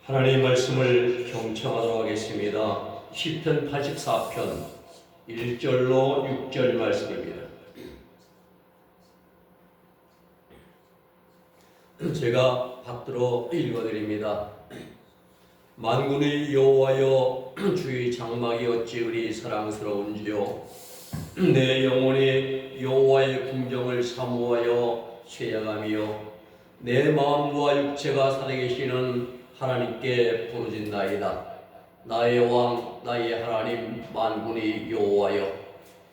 하나님의 말씀을 경청하도록 하겠습니다. 시편 84편 1절로 6절 말씀입니다. 제가 받들어 읽어드립니다. 만군의 여호와여, 주의 장막이 어찌 그리 사랑스러운지요. 내 영혼이 여호와의 궁정을 사모하여 쇠약하며 내 마음과 육체가 살아계시는 하나님께 부르짖나이다. 나의 왕, 나의 하나님, 만군의 여호와여,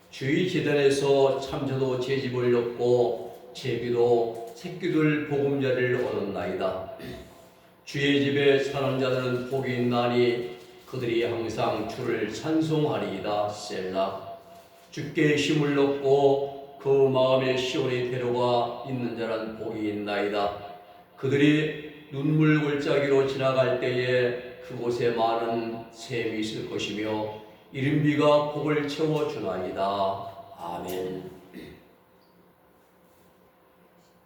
주의 제단에서 참새도 제 집을 엮고 제비도 새끼들 보금자리를 얻었나이다. 주의 집에 사는 자들은 복이 있나니 그들이 항상 주를 찬송하리이다. 셀라. 주께 힘을 얻고 그 마음에 시온의 대로가 있는 자는 복이 있나이다. 그들이 눈물 골짜기로 지나갈 때에 그곳에 많은 샘이 있을 것이며 이른비가 복을 채워주나이다. 아멘.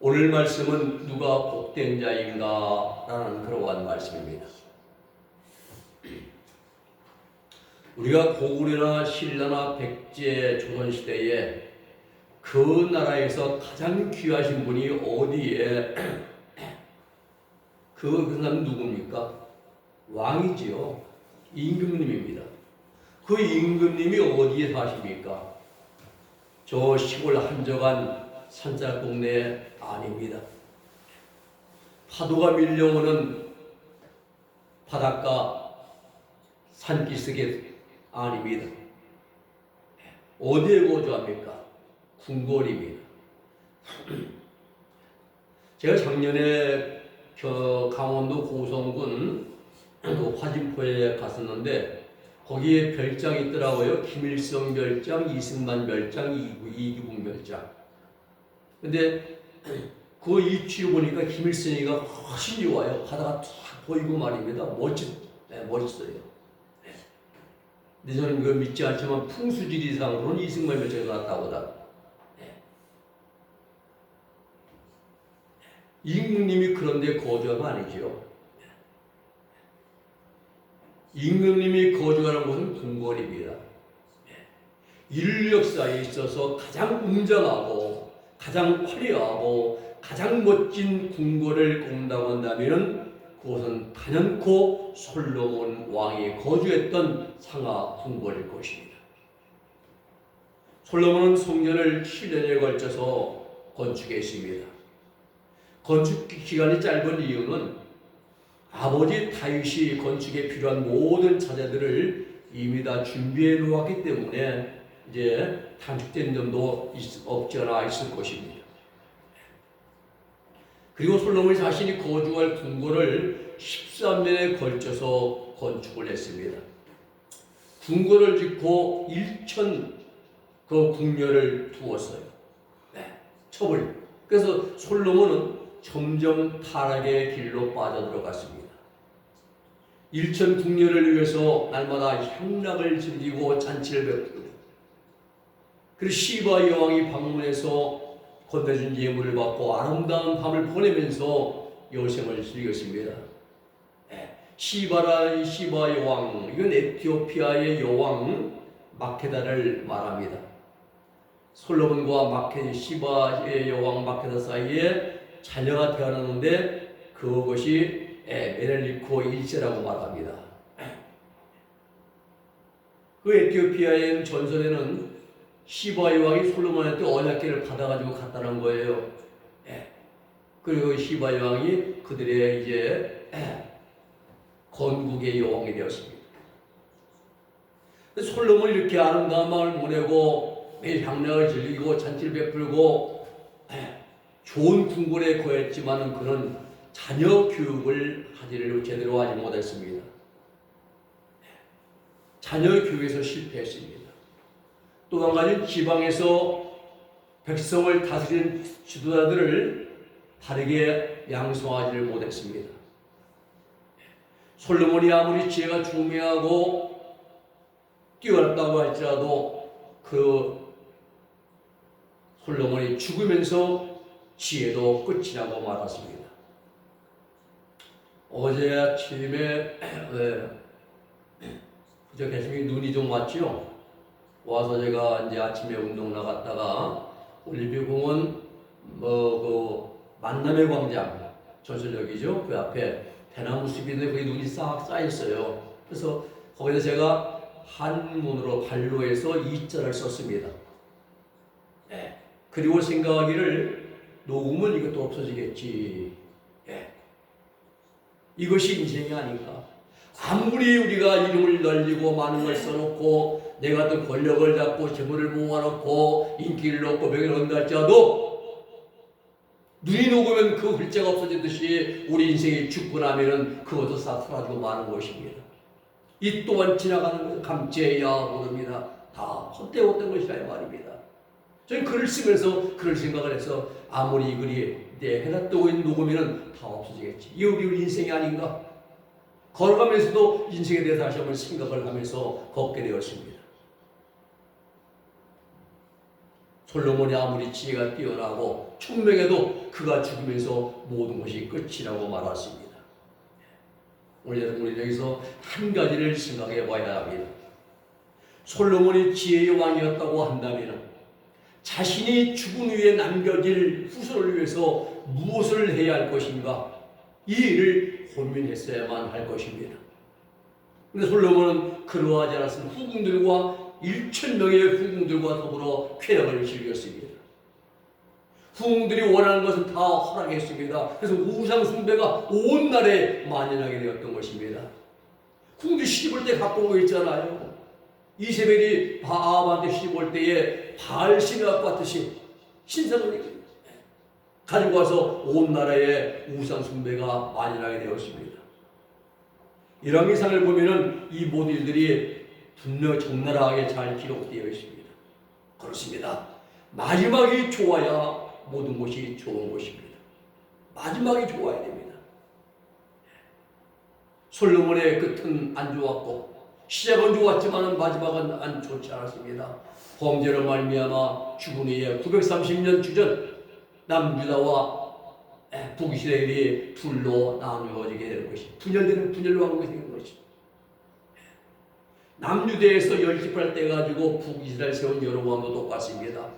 오늘 말씀은 누가 복된 자인가? 라는 그러한 말씀입니다. 우리가 고구려나 신라나 백제 조선시대에 그 나라에서 가장 귀하신 분이 어디에 그 사람 누굽니까? 왕이지요. 임금님입니다. 그 임금님이 어디에 사십니까? 저 시골 한적한 산짝 동네 아닙니다. 파도가 밀려오는 바닷가 산기슭에 아닙니다. 어디에 거주합니까? 궁궐입니다. 제가 작년에 강원도 고성군 화진포에 갔었는데 거기에 별장이 있더라고요. 김일성 별장, 이승만 별장, 이기붕 별장. 근데 그 위치를 보니까 김일성이가 훨씬 좋아요. 바다가 쫙 보이고 말입니다. 멋있어요. 근데 저는 그걸 믿지 않지만 풍수지리상으로는 이승만 별장이 낫다고 하다. 임금님이 그런데 거주한 거 아니지요. 임금님이 거주하는 곳은 궁궐입니다. 인류 역사에 있어서 가장 웅장하고 가장 화려하고 가장 멋진 궁궐을 꼽는다고 한다면 그것은 단연코 솔로몬 왕이 거주했던 상하 궁궐일 것입니다. 솔로몬은 성전을 7년에 걸쳐서 건축했습니다. 건축 기간이 짧은 이유는 아버지 다윗이 건축에 필요한 모든 자재들을 이미 다 준비해 놓았기 때문에 이제 단축된 점도 없지 않아 있을 것입니다. 그리고 솔로몬이 자신이 거주할 궁궐을 13년에 걸쳐서 건축을 했습니다. 궁궐을 짓고 1천 그 궁녀를 두었어요. 첩을. 그래서 솔로몬은 점점 타락의 길로 빠져들어갔습니다. 1천 궁녀를 위해서 날마다 향락을 즐기고 잔치를 베풀고 그리고 시바 여왕이 방문해서 건네준 예물을 받고 아름다운 밤을 보내면서 여생을 즐겼습니다. 시바 여왕, 이건 에티오피아의 여왕 마케다를 말합니다. 솔로몬과 시바의 여왕 마케다 사이에 자녀가 태어났는데 그것이 메넬리코 1세라고 말합니다. 그 에티오피아의 전설에는 시바 여왕이 솔로몬한테 언약궤를 받아가지고 갔다는 거예요. 그리고 시바 여왕이 그들의 이제 건국의 여왕이 되었습니다. 솔로몬이 이렇게 아름다운 마음을 보내고 매일 향락을 즐기고 잔치를 베풀고 좋은 궁궐에 거했지만 그는 자녀 교육을 제대로 하지 못했습니다. 자녀 교육에서 실패했습니다. 또 한 가지는 지방에서 백성을 다스리는 지도자들을 바르게 양성하지를 못했습니다. 솔로몬이 아무리 지혜가 중요하고 뛰어났다고 할지라도 그 솔로몬이 죽으면서 지혜도 끝이 나고 말았습니다. 어제 아침에 부족했으니 눈이 좀 왔죠. 와서 제가 이제 아침에 운동 나갔다가 올림픽공원 그 만남의 광장 전설역이죠. 그 앞에 대나무 숲이 있는데 거기 눈이 싹 쌓여 있어요. 그래서 거기서 제가 한문으로 발로 해서 이자를 썼습니다. 네. 그리고 생각하기를 녹음은 이것도 없어지겠지. 네. 이것이 인생이 아닌가. 아무리 우리가 이름을 날리고 많은 걸 써놓고 내가 어떤 권력을 잡고 재물을 모아놓고 인기를 얻고 명예를 얻는다 할지라도 눈이 녹으면 그 글자가 없어지듯이 우리 인생이 죽고 나면은 그것도 싹 사라지고 마는 것입니다. 이 또한 지나가는 것 감죄해야 모릅니다. 다 헛되었던 것이라 말입니다. 저는 글을 쓰면서 그런 생각을 해서 아무리 이 글이 내 해가 뜨고 있는 녹음이는 다 없어지겠지. 이게 우리 인생이 아닌가? 걸어가면서도 인생에 대해서 다시 한번 생각을 하면서 걷게 되었습니다. 솔로몬이 아무리 지혜가 뛰어나고 총명해도 그가 죽으면서 모든 것이 끝이라고 말했습니다. 오늘 여러분 여기서 한 가지를 생각해 봐야 합니다. 솔로몬이 지혜의 왕이었다고 한다면 자신이 죽은 후에 남겨질 후손을 위해서 무엇을 해야 할 것인가? 이 일을 고민했어야만 할 것입니다. 그런데 솔로몬은 그러하지 않았습니다. 후궁들과 1,000명의 후궁들과 더불어 쾌락을 즐겼습니다. 후궁들이 원하는 것은 다 허락했습니다. 그래서 우상 숭배가 온 나라에 만연하게 되었던 것입니다. 후궁들이 시집올 때 갖고 온 거 있잖아요. 이세벨이 아합한테 시집올 때에 바알신을 갖고 왔듯이 신상을 가지고 와서 온 나라에 우상 숭배가 만연하게 되었습니다. 이런 기상을 보면은 이 모든 일들이 분명 적나라하게 잘 기록되어 있습니다. 그렇습니다. 마지막이 좋아야 모든 것이 좋은 것입니다. 마지막이 좋아야 됩니다. 솔로몬의 끝은 안 좋았고 시작은 좋았지만 마지막은 안 좋지 않았습니다. 범죄로 말미암아 죽은 후에 930년 주전 남유다와 북이스라엘이 둘로 나누어지게 되는 것이 분열되는 분열 왕국이 생긴 것이 남유대에서 10지파를 떼가지고 북이스라엘 세운 여로보암도 똑같습니다.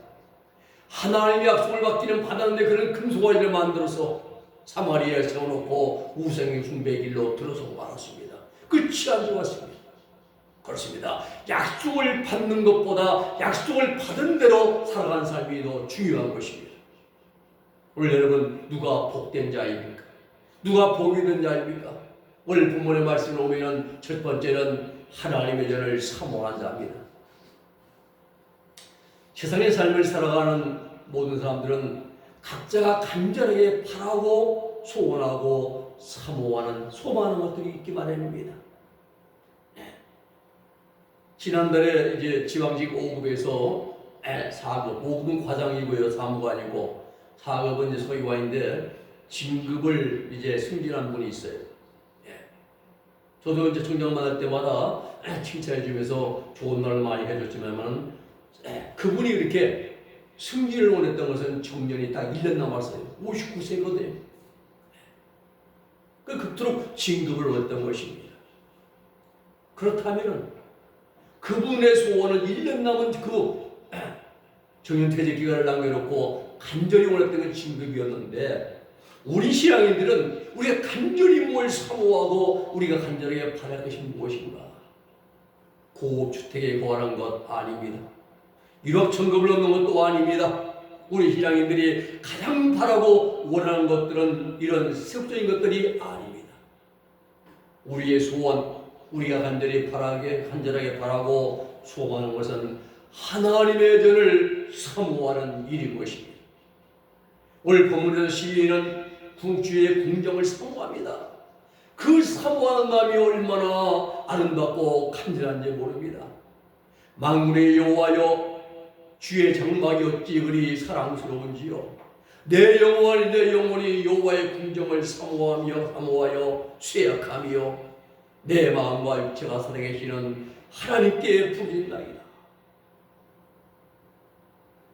하나님의 약속을 받기는 받았는데 그는 금송아지를 만들어서 사마리아에 세워놓고 우상 숭배의 길로 들어서고 말았습니다. 끝이 안 좋았습니다. 그렇습니다. 약속을 받는 것보다 약속을 받은 대로 살아가는 삶이 더 중요한 것입니다. 오늘 여러분 누가 복된 자입니까? 누가 복이 된 자입니까? 오늘 본문의 말씀을 보면 첫 번째는 하나님의 전을 사모하는 자입니다. 세상의 삶을 살아가는 모든 사람들은 각자가 간절하게 바라고 소원하고 사모하는 소망하는 것들이 있기 마련입니다. 지난달에 이제 지방직 5급에서 4급, 5급은 과장이고요, 사무관이고 4급은 이제 소위관인데 진급을 이제 승진한 분이 있어요. 저도 이제 청장 만날 때마다 칭찬해 주면서 좋은 말을 많이 해줬지만 그분이 이렇게 승진을 원했던 것은 정년이 딱 1년 남았어요. 59세거든요. 그토록 진급을 원했던 것입니다. 그렇다면 그분의 소원은 1년 남은 그 정년퇴직 기간을 남겨놓고 간절히 원했던 건 진급이었는데 우리 신앙인들은 우리가 간절히 뭘 사모하고 우리가 간절하게 바랄 것이 무엇인가? 고급주택에 거하는 것 아닙니다. 1억 천금을 얻는 것도 아닙니다. 우리 신앙인들이 가장 바라고 원하는 것들은 이런 세속적인 것들이 아닙니다. 우리의 소원, 우리가 간절히 간절하게 바라고 소망하는 것은 하나님의 전을 사모하는 일인 것입니다. 오늘 본문에서 시인은 궁주의 궁정을 사모합니다. 그 사모하는 마음이 얼마나 아름답고 간절한지 모릅니다. 만군의 여호와여 주의 장막이 어찌 그리 사랑스러운지요. 내 영혼이 여호와의 궁정을 사모하여 쇠약하며 내 마음과 육체가 살아계시는 하나님께 부르짖나이다.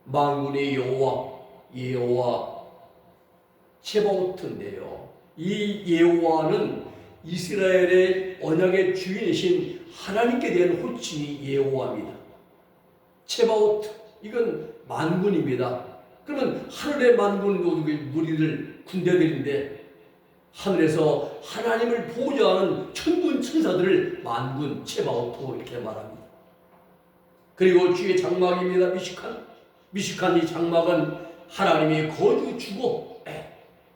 만군의 여호와 제바오트인데요. 이 여호와는 이스라엘의 언약의 주인이신 하나님께 대한 호칭이 여호와입니다. 체바오트, 이건 만군입니다. 그러면 하늘의 만군 무리들 군대들인데 하늘에서 하나님을 보좌하는 천군 천사들을 만군 체바오트 이렇게 말합니다. 그리고 주의 장막입니다. 미식한 이 장막은 하나님이 거주 주고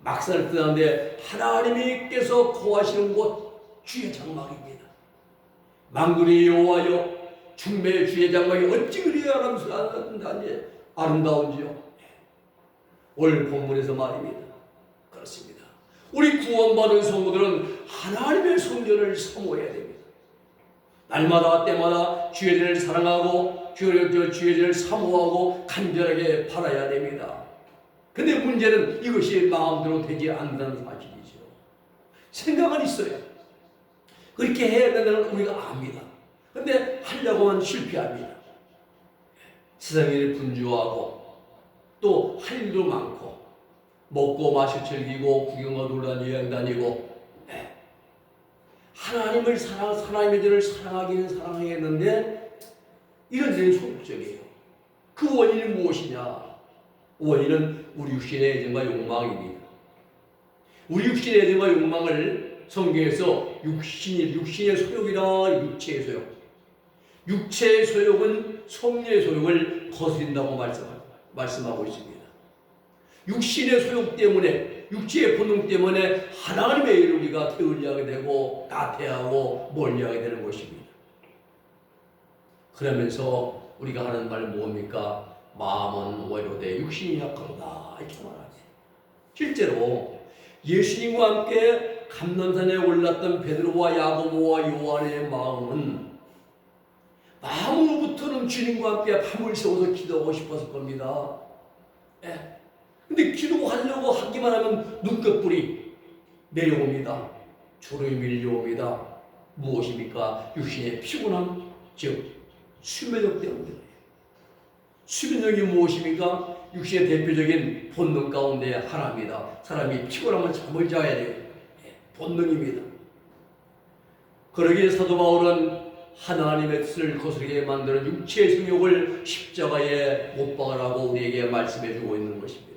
막산을 떠나는데 하나님께서 거하시는 곳 주의 장막입니다. 만군의 여호와여 중매의 주의 장막이 어찌 그리 아름다운지요. 오늘 본문에서 말입니다. 그렇습니다. 우리 구원받은 성도들은 하나님의 성전을 사모해야 됩니다. 날마다 때마다 주의 죄를 사랑하고 주의 죄를 사모하고 간절하게 바라야 됩니다. 근데 문제는 이것이 마음대로 되지 않는다는 사실이죠. 생각은 있어요. 그렇게 해야 된다는 우리가 압니다. 근데 하려고 하면 실패합니다. 세상에 분주하고 또 할 일도 많고 먹고 마시고 즐기고 구경하고 놀다니고 여행 다니고 하나님의 죄를 사랑하기는 사랑하겠는데 이런 일은 소극적이에요. 그 원인이 무엇이냐? 원인은 우리 육신의 애정과 욕망입니다. 우리 육신의 애정과 욕망을 성경에서 육신의 소욕이라 육체의 소욕. 육체의 소욕은 성령의 소욕을 거스린다고 말씀하고 있습니다. 육신의 소욕 때문에, 육체의 본능 때문에 하나님의 일을 우리가 게을리하게 되고 나태하고 멀리하게 되는 것입니다. 그러면서 우리가 하는 말 뭡니까? 마음은 외로되 육신이 약하다 이렇게 말하지. 실제로 예수님과 함께 감람산에 올랐던 베드로와 야고보와 요한의 마음으로부터는 주님과 함께 밤을 새워서 기도하고 싶었을 겁니다. 근데 기도하려고 하기만 하면 눈꺼풀이 내려옵니다. 졸음이 밀려옵니다. 무엇입니까? 육신의 피곤함, 즉 수면력 때문입니다. 수면력이 무엇입니까? 육신의 대표적인 본능 가운데 하나입니다. 사람이 피곤하면 잠을 자야 돼요. 본능입니다. 그러기에 사도 바울은 하나님의 뜻을 거스르게 만드는 육체의 성욕을 십자가에 못 박으라고 우리에게 말씀해 주고 있는 것입니다.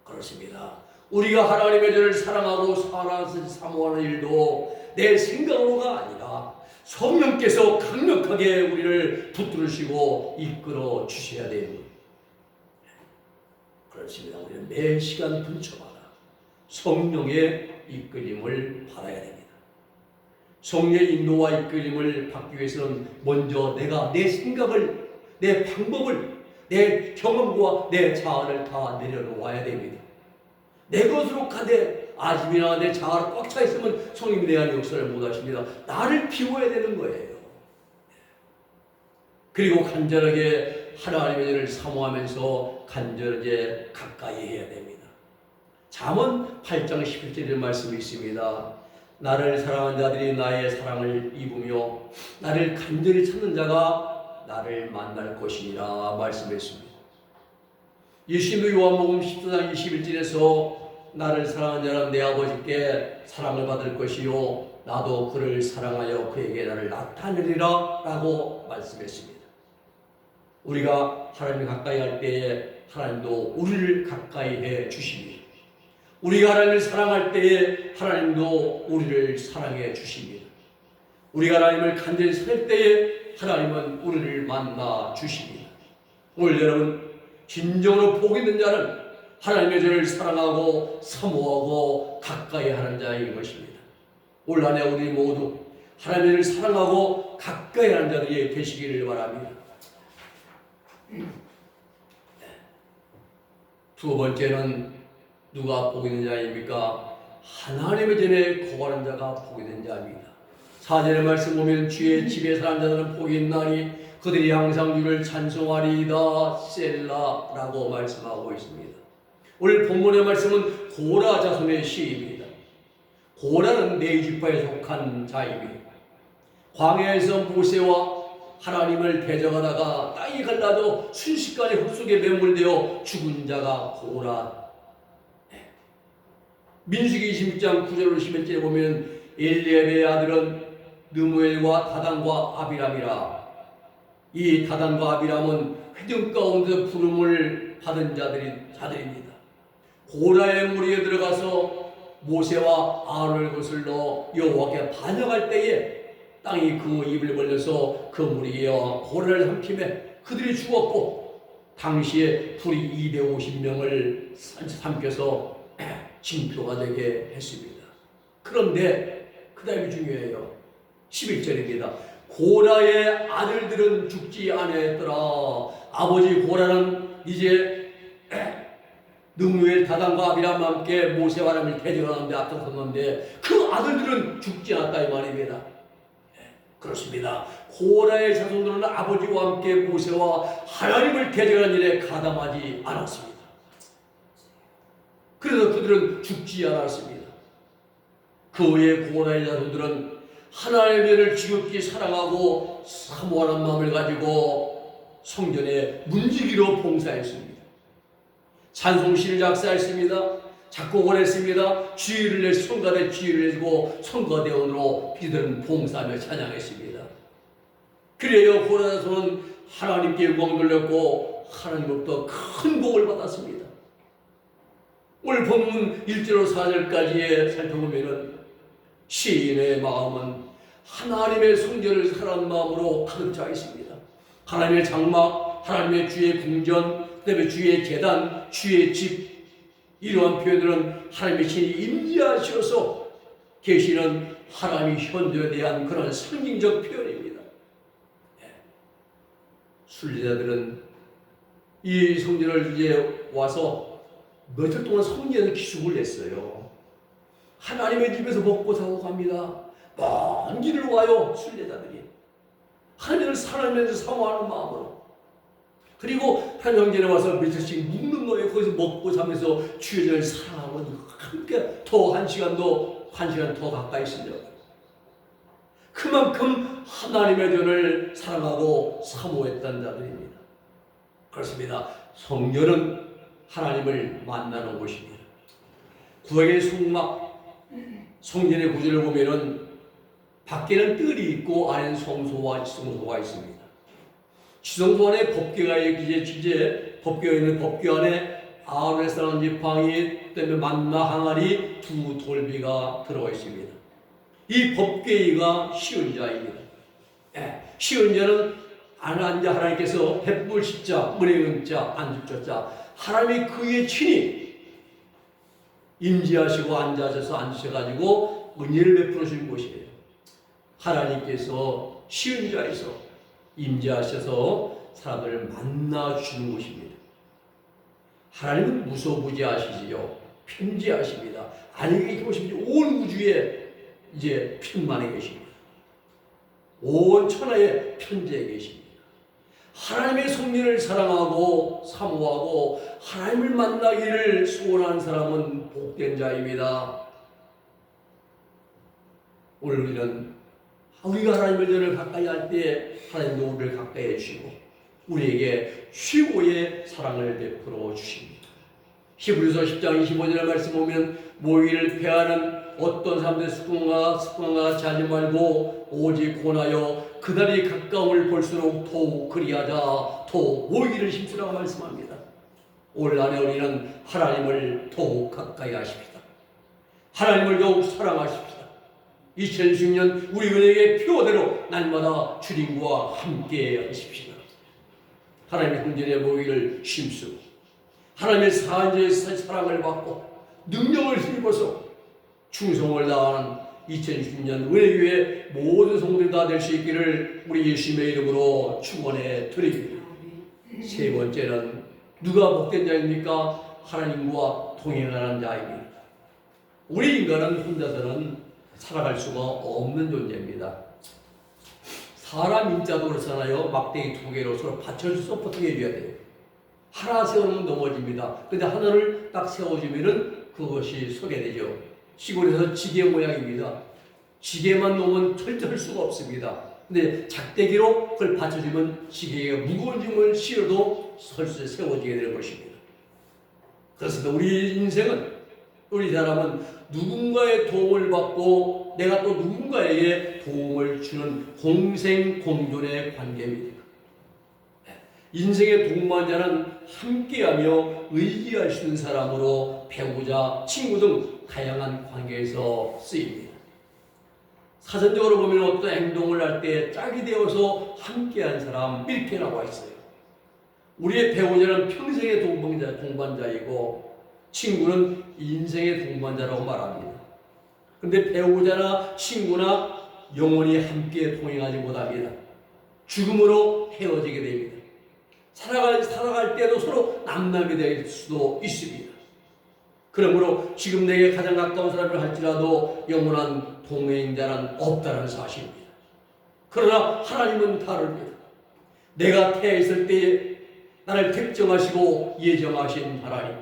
그렇습니다. 우리가 하나님의 죄를 사랑하고 사모하는 일도 내 생각으로가 아니라 성령께서 강력하게 우리를 붙들으시고 이끌어 주셔야 됩니다. 그렇습니다. 우리는 매 시간 근처마다 성령의 이끌림을 받아야 됩니다. 성령의 인도와 이끌림을 받기 위해서는 먼저 내가 내 생각을, 내 방법을, 내 경험과 내 자아를 다 내려놓아야 됩니다. 내 것으로 가되 아집이나 내 자아가 꽉 차 있으면 성령이 내 안에 역사를 못하십니다. 나를 비워야 되는 거예요. 그리고 간절하게 하나님의 죄를 사모하면서 간절하게 가까이 해야 됩니다. 잠언 8장 11절의 말씀이 있습니다. 나를 사랑하는 자들이 나의 사랑을 입으며 나를 간절히 찾는 자가 나를 만날 것이니라 말씀했습니다. 예수님도 요한복음 14장 21절에서 나를 사랑하는 자는 내 아버지께 사랑을 받을 것이요 나도 그를 사랑하여 그에게 나를 나타내리라 라고 말씀했습니다. 우리가 하나님 가까이 할 때에 하나님도 우리를 가까이 해 주십니다. 우리가 하나님을 사랑할 때에 하나님도 우리를 사랑해 주십니다. 우리가 하나님을 간절히 살 때에 하나님은 우리를 만나 주십니다. 오늘 여러분 진정으로 복 있는 자는 하나님의 죄를 사랑하고 사모하고 가까이 하는 자인 것입니다. 올 한 해 우리 모두 하나님의 죄를 사랑하고 가까이 하는 자들이 되시기를 바랍니다. 두 번째는 누가 복 있는 자입니까? 하나님의 전에 거하는 자가 복 있는 자입니다. 4절의 말씀 보면 주의 집에 사는 자들은 복이 있나니 그들이 항상 주를 찬송하리이다 셀라라고 말씀하고 있습니다. 오늘 본문의 말씀은 고라 자손의 시입니다. 고라는 네지파에 속한 자입니다. 광야에서 모세와 하나님을 대적하다가 땅이 갈라져 순식간에 흙속에 매몰되어 죽은 자가 고라. 민수기 26장 9절로 11절에 보면 엘리압의 아들은 느무엘과 다단과 아비람이라. 이 다단과 아비람은 회중 가운데 부름을 받은 자들입니다. 고라의 무리에 들어가서 모세와 아론을 거슬러 여호와께 반역할 때에 땅이 그 입을 벌려서 그 무리와 고라를 삼킴에 그들이 죽었고, 당시에 불이 250명을 삼켜서 징표가 되게 했습니다. 그런데 그 다음이 중요해요. 11절입니다. 고라의 아들들은 죽지 아니하였더라. 아버지 고라는 이제 느무엘, 다단과 아비람과 함께 모세와 하나님을 대적하는데 앞장섰는데 그 아들들은 죽지 않았다 이 말입니다. 그렇습니다. 고라의 자손들은 아버지와 함께 모세와 하나님을 대적하는 일에 가담하지 않았습니다. 그래서 그들은 죽지 않았습니다. 그 외에 고라의 자손들은 하나님의 일을 지극히 사랑하고 사모하는 마음을 가지고 성전에 문지기로 봉사했습니다. 찬송시를 작사했습니다. 작곡을 했습니다. 주의를 내 성가대 주의를 내고 성가대원으로 이들은 봉사하며 찬양했습니다. 그래요 고라 자손은 하나님께 영광 돌렸고 하나님으로부터 큰 복을 받았습니다. 오늘 본문 1절로 4절까지에 살펴보면은 시인의 마음은 하나님의 성전을 사랑하는 마음으로 가득 차 있습니다. 하나님의 장막, 하나님의 주의 궁전, 그다음에 주의 제단, 주의 집, 이러한 표현들은 하나님의 신이 임재하셔서 계시는 하나님의 현존에 대한 그런 상징적 표현입니다. 순례자들은 이 성전을 이제 와서 며칠 동안 성전에서 기숙을 냈어요. 하나님의 집에서 먹고 자고 갑니다. 먼 길을 와요, 순례자들이. 하나님을 사랑하면서 사모하는 마음으로. 그리고 한영전에 와서 며칠씩 묵는 거예요. 거기서 먹고 자면서 주의 전을 사랑하고 함께 더 한 시간 더 가까이 있으려고. 그만큼 하나님의 전을 사랑하고 사모했던 자들입니다. 그렇습니다. 성전은 하나님을 만나는 곳입니다. 구약의 성막, 성전의 구조를 보면은 밖에는 뜰이 있고 안에는 성소와 지성소가 있습니다. 지성소 안에 법궤가 이제 법궤가 있는 법궤 안에 아론의 쌓은 지팡이, 그다음에 만나 항아리, 두 돌비가 들어가 있습니다. 이 법궤가 시은자입니다. 시은자는 앉아 하나님께서 햇불 십자, 은혜 자, 안죽자, 하나님이 그의 친히 임재하시고 앉으셔가지고 은혜를 베풀어 주신 곳이에요. 하나님께서 시은자에서 임재하셔서 사람들을 만나 주는 곳입니다. 하나님은 무소부지하시지요. 편지하십니다. 안에 계십니다. 온 우주에 이제 편만에 계십니다. 온 천하에 편지해 계십니다. 하나님의 성령을 사랑하고 사모하고 하나님을 만나기를 소원하는 사람은 복된 자입니다. 오늘 우리가 하나님의 전을 가까이 할 때 하나님도 우리를 가까이 해주시고 우리에게 최고의 사랑을 베풀어 주십니다. 히브리서 10장 25절의 말씀 보면 모이를 패하는 어떤 사람들의 습관과 같이 하지 말고 오직 권하여 그날이 가까움을 볼수록 더욱 그리하자 더 모이를 힘쓰라고 말씀합니다. 올 한해 우리는 하나님을 더욱 가까이 하십시다. 하나님을 더욱 사랑하십시다. 2016년 우리 은혜의 표대로 날마다 주님과 함께 하십시다. 하나님의 성전에 모이를 힘쓰고 하나님의 사한제의 사랑을 받고 능력을 힘입어서 충성을 다하는 2016년 은혜교회 모든 성도들이 다 될 수 있기를 우리 예수님의 이름으로 축원해 드립니다. 세 번째는 누가 복된 자입니까? 하나님과 동행하는 자입니다. 우리 인간은 혼자서는 살아갈 수가 없는 존재입니다. 사람 인자도 그렇잖아요. 막대기 두 개로 서로 받쳐서 서포트해 줘야 돼요. 하나 세우면 넘어집니다. 근데 하나를 딱 세워주면은 그것이 서게 되죠. 시골에서 지게 모양입니다. 지게만 놓으면 절대 할 수가 없습니다. 근데 작대기로 그걸 받쳐주면 지게가 무거운 짐을 실어도 설수 세워지게 되는 것입니다. 그렇습니다. 우리 인생은, 우리 사람은 누군가의 도움을 받고 하고 내가 또 누군가에게 도움을 주는 공생공존의 관계입니다. 인생의 동반자는 함께하며 의지할 수 있는 사람으로 배우자, 친구 등 다양한 관계에서 쓰입니다. 사전적으로 보면 어떤 행동을 할 때 짝이 되어서 함께한 사람 이렇게 나와 있어요. 우리의 배우자는 평생의 동반자이고 친구는 인생의 동반자라고 말합니다. 그런데 배우자나 친구나 영원히 함께 동행하지 못합니다. 죽음으로 헤어지게 됩니다. 살아갈 때도 서로 남남이 될 수도 있습니다. 그러므로 지금 내게 가장 가까운 사람을 할지라도 영원한 동행자는 없다는 사실입니다. 그러나 하나님은 다릅니다. 내가 태어 있을 때에 나를 택정하시고 예정하신 하나님,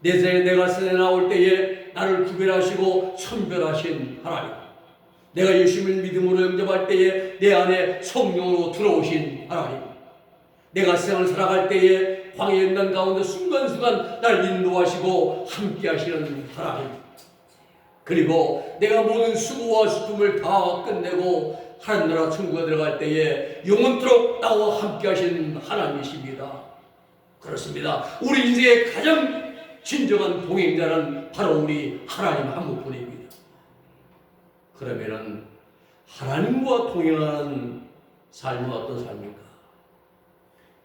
내 생에 내가 세상에 나올 때에 나를 구별하시고 선별하신 하나님, 내가 예수님을 믿음으로 영접할 때에 내 안에 성령으로 들어오신 하나님, 내가 세상을 살아갈 때에 광야의 연단 가운데 순간순간 날 인도하시고 함께 하시는 하나님, 그리고 내가 모든 수고와 슬픔을 다 끝내고 하늘나라 천국에 들어갈 때에 영원토록 나와 함께 하시는 하나님이십니다. 그렇습니다. 우리 인생의 가장 진정한 동행자는 바로 우리 하나님 한 분뿐입니다. 그러면은 하나님과 동행하는 삶은 어떤 삶입니까?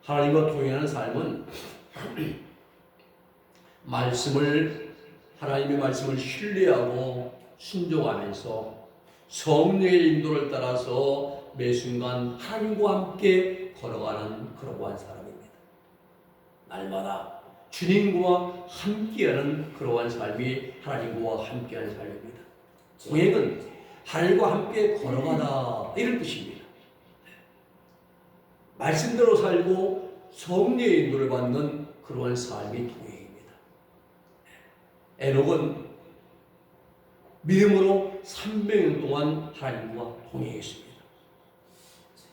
하나님과 동행하는 삶은 하나님의 말씀을 신뢰하고 순종하면서 성령의 인도를 따라서 매 순간 하나님과 함께 걸어가는 그러한 사람입니다. 날마다 주님과 함께하는 그러한 삶이 하나님과 함께하는 삶입니다. 동행은 하나님과 함께 걸어가다 이런 뜻입니다. 말씀대로 살고 성령의 인도를 받는 그러한 삶이 동행입니다. 에녹은 믿음으로 300년 동안 하나님과 동행했습니다.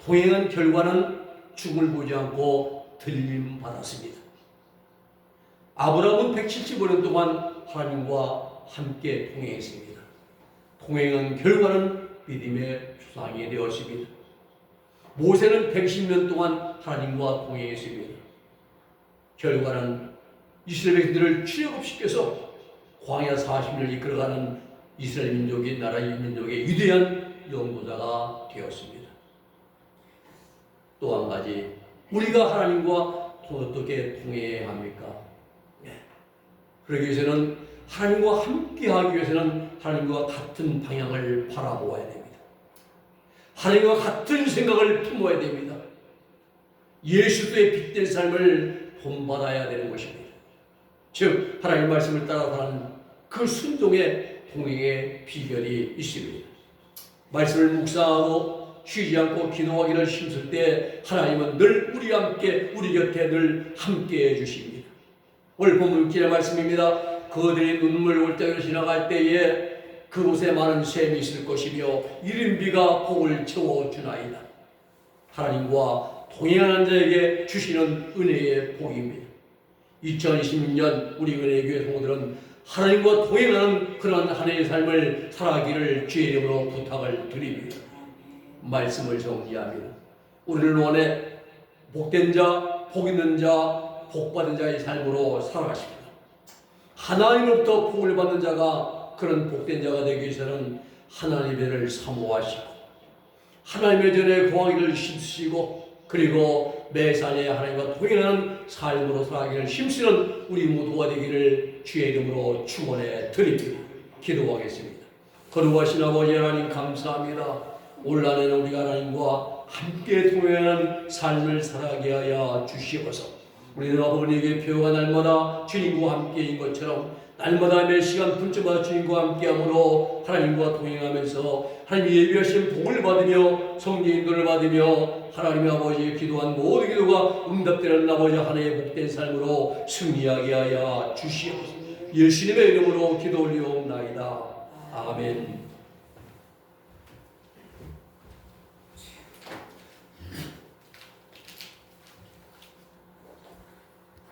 동행한 결과는 죽음을 보지 않고 들림 받았습니다. 아브라함은 175년 동안 하나님과 함께 동행했습니다. 동행한 결과는 믿음의 조상이 되었습니다. 모세는 110년 동안 하나님과 동행했습니다. 결과는 이스라엘 백성들을 출애굽시켜서 광야 40년을 이끌어가는 이스라엘 민족의 나라의 민족의 위대한 영도자가 되었습니다. 또 한 가지, 우리가 하나님과 어떻게 동행해야 합니까? 그러기 위해서는 하나님과 함께하기 위해서는 하나님과 같은 방향을 바라보아야 됩니다. 하나님과 같은 생각을 품어야 됩니다. 예수의 빛된 삶을 본받아야 되는 것입니다. 즉 하나님 말씀을 따라가는 그 순종의 동행의 비결이 있습니다. 말씀을 묵상하고 쉬지 않고 기도하기를 힘쓸 때 하나님은 늘 우리와 함께 우리 곁에 늘 함께해 주십니다. 오늘 본문 6절의 말씀입니다. 그들이 눈물 올때로 지나갈 때에 그곳에 많은 샘이 있을 것이며 이른 비가 복을 채워주나이다. 하나님과 동행하는 자에게 주시는 은혜의 복입니다. 2026년 우리 은혜교회 성도들은 하나님과 동행하는 그런 한 해의 삶을 살아가기를 주의 이름으로 부탁을 드립니다. 말씀을 정리합니다. 우리를 원해 복된 자, 복 있는 자, 복 받은 자의 삶으로 살아가십니다. 하나님으로부터 복을 받는 자가 그런 복된 자가 되기 위해서는 하나님의 은혜를 사모하시고 하나님의 전에 거하기를 힘쓰시고 그리고 매사에 하나님과 동행하는 삶으로 살아가기를 힘쓰는 우리 모두가 되기를 주의 이름으로 축원해 드립니다. 기도하겠습니다. 거룩하신 아버지 하나님 감사합니다. 올 한해는 우리가 하나님과 함께 동행하는 삶을 살아가게 하여 주시옵소서. 우리는 아버지에게 표가 날마다 주님과 함께인 것처럼 날마다 매 시간 분주마다 주님과 함께함으로 하나님과 동행하면서 하나님 예비하신 복을 받으며 성령 인도를 받으며 하나님의 아버지의 기도한 모든 기도가 응답되는 아버지 하나님의 복된 삶으로 승리하게 하여 주시옵소서. 예수님의 이름으로 기도 올리옵나이다. 아멘.